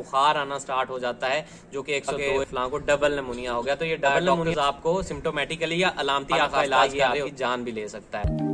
बुखार आना स्टार्ट हो जाता है जो कि 102 फलां को डबल नमूनिया हो गया। तो ये डबल नमूनिया आपको सिम्टोमेटिकली या अलामती आपका इलाज कर रहे हो, जान भी ले सकता है।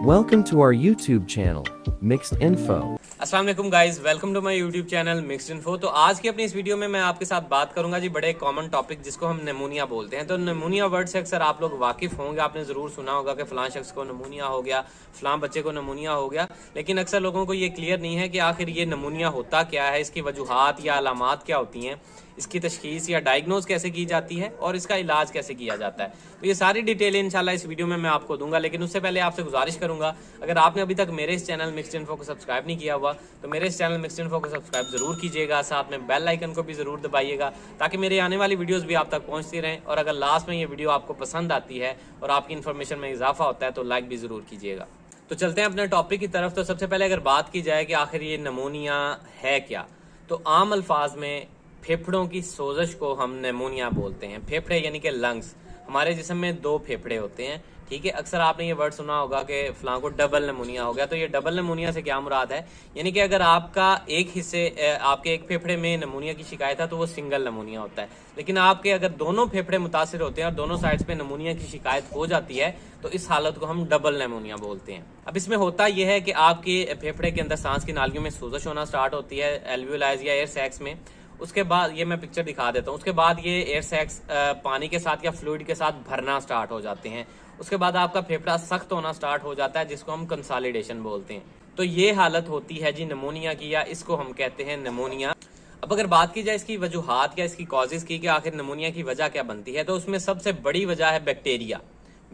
Welcome to our YouTube channel, Mixed Info. अस्सलाम वालेकुम guys, welcome to my YouTube channel mixed info. तो आज की अपनी इस वीडियो में मैं आपके साथ बात करूंगा जी बड़े कॉमन टॉपिक जिसको हम निमोनिया बोलते हैं। तो निमोनिया वर्ड से अक्सर आप लोग वाकिफ होंगे, आपने जरूर सुना होगा कि फलां शख्स को निमोनिया हो गया, फलां बच्चे को निमोनिया हो गया। लेकिन अक्सर लोगों को ये क्लियर नहीं है कि आखिर ये निमोनिया होता क्या है, इसकी वजूहात या अलामात क्या होती हैं, इसकी तशखीस या डायग्नोज कैसे की जाती है और इसका इलाज कैसे किया जाता है। तो ये सारी डिटेल इंशाल्लाह इस वीडियो में मैं आपको दूंगा। लेकिन उससे पहले आपसे गुजारिश करूंगा, अगर आपने अभी तक मेरे इस चैनल मिक्स्ड इन्फो को सब्सक्राइब नहीं किया हुआ तो मेरे इस चैनल मिक्स्ड इन्फो को सब्सक्राइब जरूर कीजिएगा, साथ में बेल आइकन को भी जरूर दबाइएगा ताकि मेरे आने वाली वीडियोस भी आप तक पहुंचती रहें। और अगर लास्ट में ये वीडियो आपको पसंद आती है और आपकी इन्फॉर्मेशन में इजाफा होता है तो लाइक भी जरूर कीजिएगा। तो चलते हैं अपने टॉपिक की तरफ। तो सबसे पहले अगर बात की जाए कि आखिर ये निमोनिया है क्या, तो आम अल्फाज में फेफड़ों की सोजश को हम निमोनिया बोलते हैं। फेफड़े यानी कि लंग्स, हमारे जिस्म में दो फेफड़े होते हैं, ठीक है। अक्सर आपने ये वर्ड सुना होगा कि फलां को डबल निमोनिया हो गया। तो ये डबल निमोनिया से क्या मुराद है, यानी कि अगर आपका एक हिस्से आपके एक फेफड़े में निमोनिया की शिकायत है तो वो सिंगल निमोनिया होता है। लेकिन आपके अगर दोनों फेफड़े मुतासिर होते हैं और दोनों साइड्स पे निमोनिया की शिकायत हो जाती है तो इस हालत को हम डबल निमोनिया बोलते हैं। अब इसमें होता यह है कि आपके फेफड़े के अंदर सांस की नालियों में सोजश होना स्टार्ट होती है एल्वियोलाइज या एयर सैक्स में। उसके बाद ये मैं पिक्चर दिखा देता हूँ। उसके बाद ये एयर सैक्स पानी के साथ या फ्लूइड के साथ भरना स्टार्ट हो जाते हैं। उसके बाद आपका फेफड़ा सख्त होना स्टार्ट हो जाता है जिसको हम कंसोलिडेशन बोलते हैं। तो ये हालत होती है जी निमोनिया की, या इसको हम कहते हैं निमोनिया। अब अगर बात की जाए इसकी वजूहात या इसकी कॉजेज की कि आखिर निमोनिया की वजह क्या बनती है, तो उसमें सबसे बड़ी वजह है बैक्टीरिया।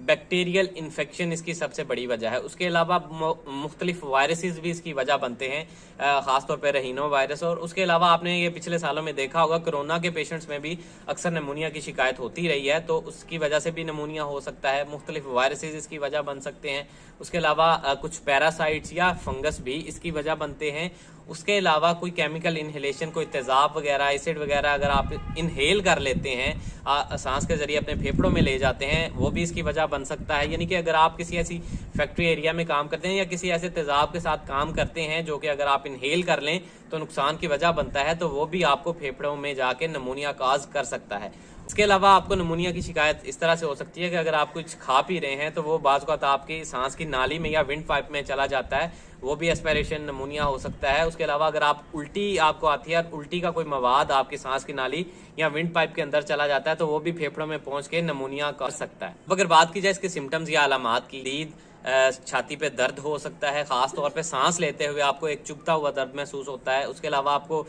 बैक्टीरियल इन्फेक्शन इसकी सबसे बड़ी वजह है। उसके अलावा मुख्तलिफ वायरसेस भी इसकी वजह बनते हैं, खासतौर पर रहीनो वायरस। और उसके अलावा आपने ये पिछले सालों में देखा होगा कोरोना के पेशेंट्स में भी अक्सर निमोनिया की शिकायत होती रही है, तो उसकी वजह से भी निमोनिया हो सकता है। मुख्तलिफ वायरसेस इसकी वजह बन सकते हैं। उसके अलावा कुछ पैरासाइट्स या फंगस भी इसकी वजह बनते हैं। उसके अलावा कोई केमिकल इनहेलेशन, कोई तेजाब वगैरह, एसिड वगैरह अगर आप इनहेल कर लेते हैं, सांस के जरिए अपने फेफड़ों में ले जाते हैं, वो भी इसकी वजह बन सकता है। यानी कि अगर आप किसी ऐसी फैक्ट्री एरिया में काम करते हैं या किसी ऐसे तेजाब के साथ काम करते हैं जो कि अगर आप इनहेल कर लें तो नुकसान की वजह बनता है, तो वो भी आपको फेफड़ों में जाके निमोनिया काज कर सकता है। इसके अलावा आपको निमोनिया की शिकायत इस तरह से हो सकती है कि अगर आप कुछ खा पी रहे हैं तो वो बाज़ औक़ात आपकी सांस की नाली में या विंड पाइप में चला जाता है, वो भी एस्पिरेशन निमोनिया हो सकता है। उसके अलावा अगर आप उल्टी आपको आती है, उल्टी का कोई मवाद आपकी सांस की नाली या विंड पाइप के अंदर चला जाता है तो वो भी फेफड़ों में पहुंच के निमोनिया कर सकता है। अगर बात की जाए इसके सिम्टम्स या अलामात की, नींद, छाती पे दर्द हो सकता है, खास तौर पे सांस लेते हुए आपको एक चुभता हुआ दर्द महसूस होता है। उसके अलावा आपको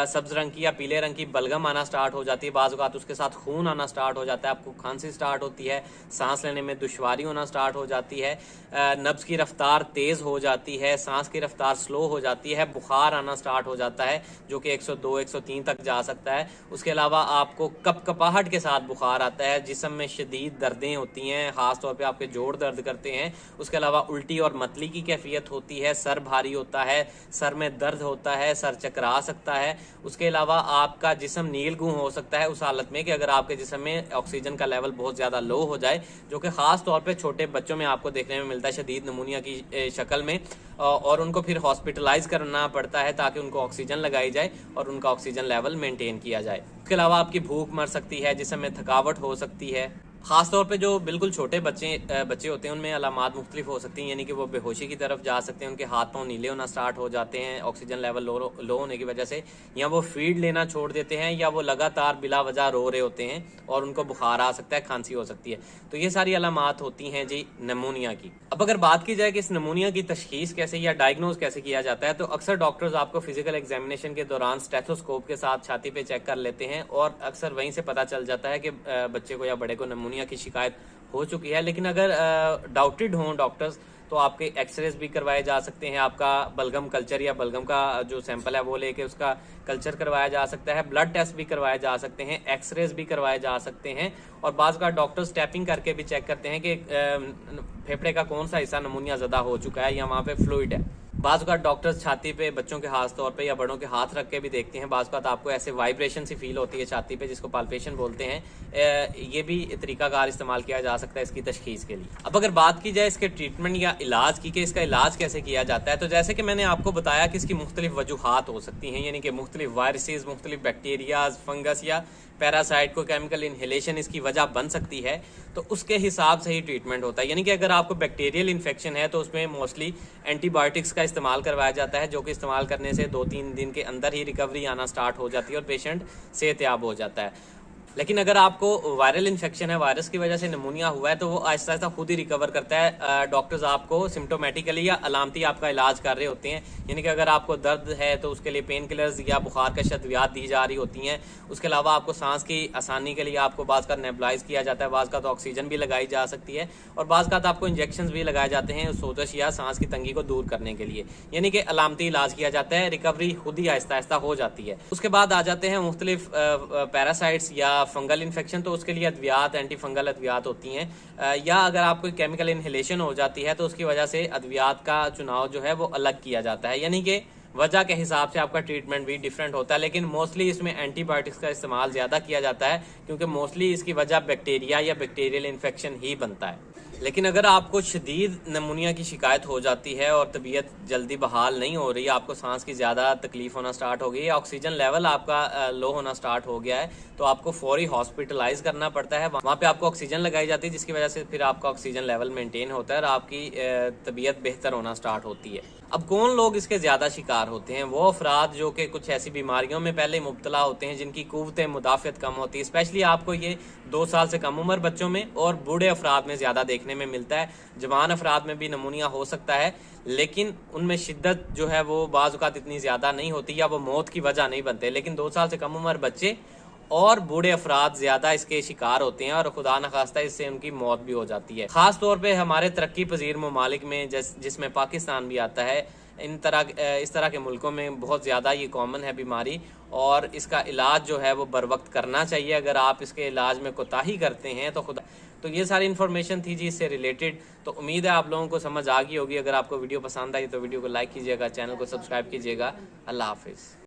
सब्ज रंग की या पीले रंग की बलगम आना स्टार्ट हो जाती है, बाज़ औक़ात उसके साथ खून आना स्टार्ट हो जाता है, आपको खांसी स्टार्ट होती है, सांस लेने में दुश्वारी होना स्टार्ट हो जाती है, नब्ज़ की रफ्तार तेज़ हो जाती है, सांस की रफ्तार स्लो हो जाती है, बुखार आना स्टार्ट हो जाता है जो कि 102 103 तक जा सकता है। उसके अलावा आपको कपकपाहट के साथ बुखार आता है, जिस्म में शदीद दर्दें होती हैं, खास तौर पे आपके जोड़ दर्द करते हैं। उसके अलावा उल्टी और मतली की कैफियत होती है, सर भारी होता है, सर में दर्द होता है, सर चकरा सकता है। उसके अलावा आपका जिस्म नील गूं हो सकता है उस हालत में कि अगर आपके जिस्म में ऑक्सीजन का लेवल बहुत ज़्यादा लो हो जाए, जो कि ख़ास तौर पे छोटे बच्चों में आपको देखने में मिलता है शदीद निमोनिया की शक्ल में, और उनको फिर हॉस्पिटलाइज करना पड़ता है ताकि उनको ऑक्सीजन लगाई जाए और उनका ऑक्सीजन लेवल मेंटेन किया जाए। उसके अलावा आपकी भूख मर सकती है, जिस्म में थकावट हो सकती है। खासतौर पे जो बिल्कुल छोटे बच्चे होते हैं उनमें अलामात मुख्तलिफ हो सकती हैं, यानी कि वो बेहोशी की तरफ जा सकते हैं, उनके हाथ पांव नीले होना स्टार्ट हो जाते हैं ऑक्सीजन लेवल लो होने की वजह से, या वो फीड लेना छोड़ देते हैं, या वो लगातार बिला वजह रो रहे होते हैं और उनको बुखार आ सकता है, खांसी हो सकती है। तो ये सारी अलामात होती हैं जी निमोनिया की। अब अगर बात की जाए कि इस निमोनिया की तशखीस कैसे या डायग्नोज कैसे किया जाता है, तो अक्सर डॉक्टर्स आपको फिजिकल एग्जामिनेशन के दौरान स्टेथोस्कोप के साथ छाती पे चेक कर लेते हैं और अक्सर वहीं से पता चल जाता है कि बच्चे को या बड़े को निमोनिया की शिकायत हो चुकी है। लेकिन अगर डाउटेड हों डॉक्टर्स तो आपके एक्सरेज भी करवाए जा सकते हैं, आपका बलगम कल्चर या बलगम का जो सैंपल है वो लेके उसका कल्चर करवाया जा सकता है, ब्लड टेस्ट भी करवाए जा सकते हैं, एक्सरेज भी करवाए जा सकते हैं। और बाज़ का डॉक्टर स्टेपिंग करके भी चेक करते हैं कि फेफड़े का कौन सा हिस्सा निमोनिया ज़्यादा हो चुका है या वहाँ पे फ्लूइड है। बाज़ औक़ात डॉक्टर्स छाती पे बच्चों के खास तौर पे या बड़ों के हाथ रख के भी देखते हैं। बाज़ औक़ात आपको ऐसे वाइब्रेशन सी फील होती है छाती पे, जिसको पाल्पेशन बोलते हैं। ये भी तरीकाकार इस्तेमाल किया जा सकता है इसकी तशख़ीस के लिए। अब अगर बात की जाए इसके ट्रीटमेंट या इलाज की कि इसका इलाज कैसे किया जाता है, तो जैसे कि मैंने आपको बताया कि इसकी मुख्तलिफ वजूहात हो सकती हैं, यानी कि मुख्तलिफ वायरसेस, मुख्तलिफ बैक्टीरियाज, फंगस या पैरासाइट को केमिकल इन्हेलेशन इसकी वजह बन सकती है, तो उसके हिसाब से ही ट्रीटमेंट होता है। यानी कि अगर आपको बैक्टीरियल इन्फेक्शन है तो उसमें मोस्टली एंटीबायोटिक्स का इस्तेमाल करवाया जाता है, जो कि इस्तेमाल करने से 2-3 दिन के अंदर ही रिकवरी आना स्टार्ट हो जाती है और पेशेंट सेहतयाब हो जाता है। लेकिन अगर आपको वायरल इन्फेक्शन है, वायरस की वजह से निमोनिया हुआ है, तो वो आहिस्ता आहिस्ता खुद ही रिकवर करता है। डॉक्टर्स आपको सिम्टोमेटिकली या अलामती आपका इलाज कर रहे होते हैं, यानी कि अगर आपको दर्द है तो उसके लिए पेन किलर्स या बुखार का अद्वियात दी जा रही होती हैं। उसके अलावा आपको सांस की आसानी के लिए आपको बाज़ का नेबुलाइज किया जाता है, बाज़ का तो ऑक्सीजन भी लगाई जा सकती है, और बाज़ का तो आपको इंजेक्शन भी लगाए जाते हैं सोजश या सांस की तंगी को दूर करने के लिए। यानी कि अलामती इलाज किया जाता है, रिकवरी खुद ही आहिस्ता आहिस्ता हो जाती है। उसके बाद आ जाते हैं मुख्तलिफ पैरासाइट्स या फंगल इन्फेक्शन, तो उसके लिए अद्वियात, एंटी फंगल अद्वियात होती हैं। या अगर आपको केमिकल इन्हेलेशन हो जाती है तो उसकी वजह से अद्वियात का चुनाव जो है वो अलग किया जाता है, यानी कि वजह के हिसाब से आपका ट्रीटमेंट भी डिफरेंट होता है। लेकिन मोस्टली इसमें एंटीबायोटिक्स का इस्तेमाल ज़्यादा किया जाता है, क्योंकि मोस्टली इसकी वजह बैक्टीरिया या बैक्टीरियल इन्फेक्शन ही बनता है। लेकिन अगर आपको शदीद नमूनिया की शिकायत हो जाती है और तबीयत जल्दी बहाल नहीं हो रही, आपको सांस की ज़्यादा तकलीफ होना स्टार्ट हो गई है, ऑक्सीजन लेवल आपका लो होना स्टार्ट हो गया है, तो आपको फौरी हॉस्पिटलाइज करना पड़ता है। वहाँ पे आपको ऑक्सीजन लगाई जाती है, जिसकी वजह से फिर आपका ऑक्सीजन लेवल मेंटेन होता है और आपकी तबीयत बेहतर होना स्टार्ट होती है। अब कौन लोग इसके ज़्यादा शिकार होते हैं? वो अफराद जो कि कुछ ऐसी बीमारियों में पहले मुब्तला होते हैं, जिनकी क़ुव्वत मुदाफ़त कम होती है। स्पेशली आपको ये 2 साल से कम उम्र बच्चों में और बूढ़े अफराद में ज़्यादा देखने में मिलता है। जवान अफराद में भी नमूनिया हो सकता है, लेकिन उनमें शिद्दत जो है वो बाज़ औक़ात इतनी ज़्यादा नहीं होती या वो मौत की वजह नहीं बनते। लेकिन 2 साल से कम उम्र बच्चे और बूढ़े अफराद ज़्यादा इसके शिकार होते हैं और खुदा न खास्ता इससे उनकी मौत भी हो जाती है। ख़ास तौर पे हमारे तरक्की पजीर ममालिक में, जिसमें पाकिस्तान भी आता है, इस तरह के मुल्कों में बहुत ज़्यादा ये कॉमन है बीमारी, और इसका इलाज जो है वो बर वक्त करना चाहिए। अगर आप इसके इलाज में कोताही करते हैं तो ये सारी इन्फॉर्मेशन थी जी इससे रिलेटेड। तो उम्मीद है आप लोगों को समझ आ गई होगी। अगर आपको वीडियो पसंद आई तो वीडियो को लाइक कीजिएगा, चैनल को सब्सक्राइब कीजिएगा। अल्लाह हाफिज़।